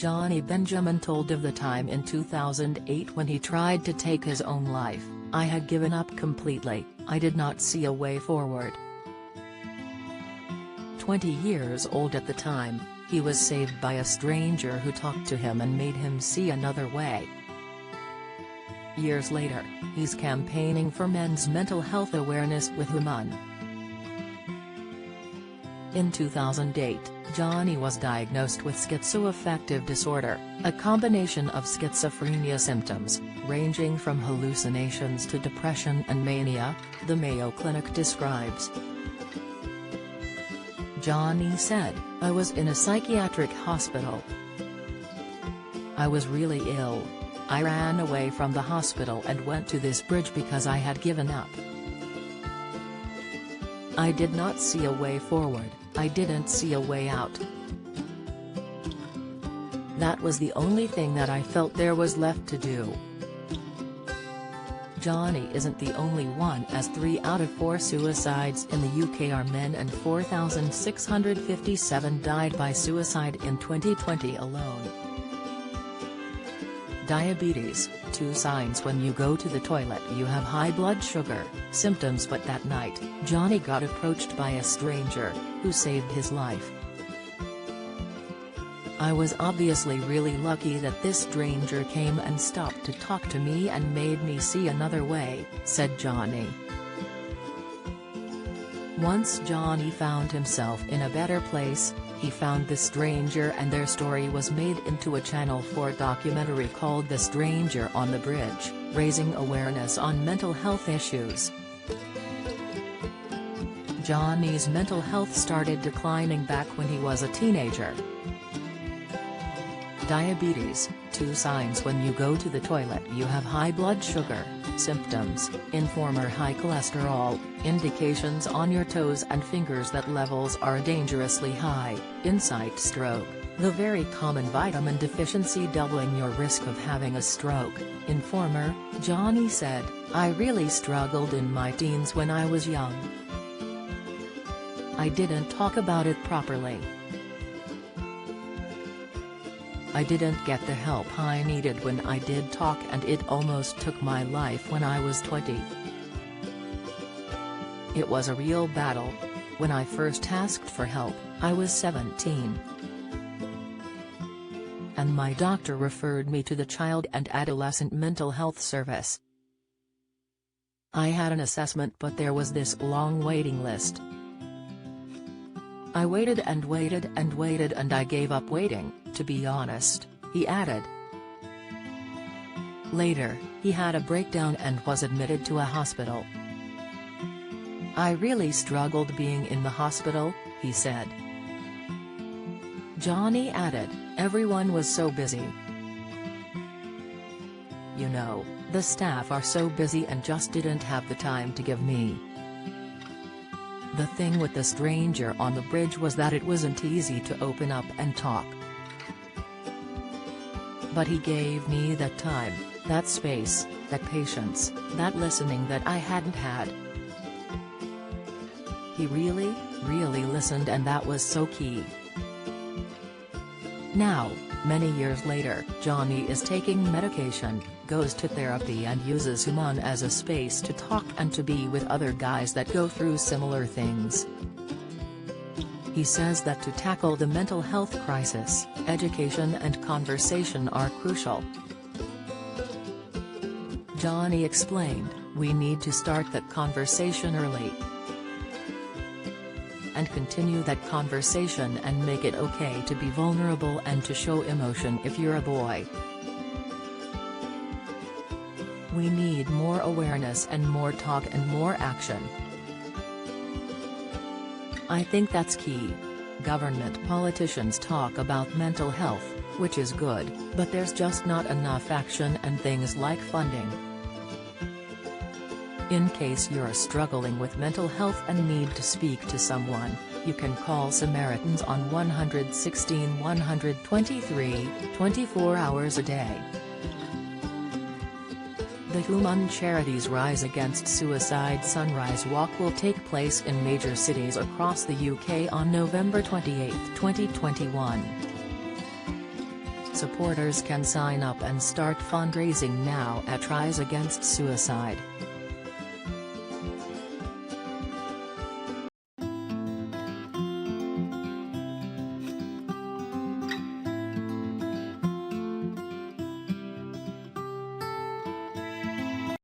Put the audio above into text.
Johnny Benjamin told of the time in 2008 when he tried to take his own life. "I had given up completely, I did not see a way forward." 20 years old at the time, he was saved by a stranger who talked to him and made him see another way. Years later, he's campaigning for men's mental health awareness with Women. In 2008, Johnny was diagnosed with schizoaffective disorder, a combination of schizophrenia symptoms, ranging from hallucinations to depression and mania, the Mayo Clinic describes. Johnny said, "I was in a psychiatric hospital. I was really ill. I ran away from the hospital and went to this bridge because I had given up. I did not see a way forward, I didn't see a way out. That was the only thing that I felt there was left to do." Johnny isn't the only one, as 3 out of 4 suicides in the UK are men and 4,657 died by suicide in 2020 alone. Diabetes, 2 signs when you go to the toilet you have high blood sugar, symptoms. But that night, Johnny got approached by a stranger, who saved his life. "I was obviously really lucky that this stranger came and stopped to talk to me and made me see another way," said Johnny. Once Johnny found himself in a better place, he found the stranger, and their story was made into a Channel 4 documentary called The Stranger on the Bridge, raising awareness on mental health issues. Johnny's mental health started declining back when he was a teenager. Diabetes, 2 signs when you go to the toilet you have high blood sugar, symptoms, informer high cholesterol, indications on your toes and fingers that levels are dangerously high, insight stroke, the very common vitamin deficiency doubling your risk of having a stroke, informer. Johnny said, "I really struggled in my teens when I was young. I didn't talk about it properly. I didn't get the help I needed when I did talk, and it almost took my life when I was 20. It was a real battle. When I first asked for help, I was 17. And my doctor referred me to the Child and Adolescent Mental Health Service. I had an assessment, but there was this long waiting list. I waited and waited and waited, and I gave up waiting, to be honest," he added. Later, he had a breakdown and was admitted to a hospital. "I really struggled being in the hospital," he said. Johnny added, "Everyone was so busy. You know, the staff are so busy and just didn't have the time to give me." The thing with the stranger on the bridge was that it wasn't easy to open up and talk. "But he gave me that time, that space, that patience, that listening that I hadn't had. He really, really listened, and that was so key." Now, many years later, Johnny is taking medication, goes to therapy and uses Women as a space to talk and to be with other guys that go through similar things. He says that to tackle the mental health crisis, education and conversation are crucial. Johnny explained, "We need to start that conversation early. And continue that conversation and make it okay to be vulnerable and to show emotion if you're a boy. We need more awareness and more talk and more action. I think that's key. Government politicians talk about mental health, which is good, but there's just not enough action and things like funding. In case you're struggling with mental health and need to speak to someone, you can call Samaritans on 116 123, 24 hours a day. The Women Charities Rise Against Suicide Sunrise Walk will take place in major cities across the UK on November 28, 2021. Supporters can sign up and start fundraising now at Rise Against Suicide.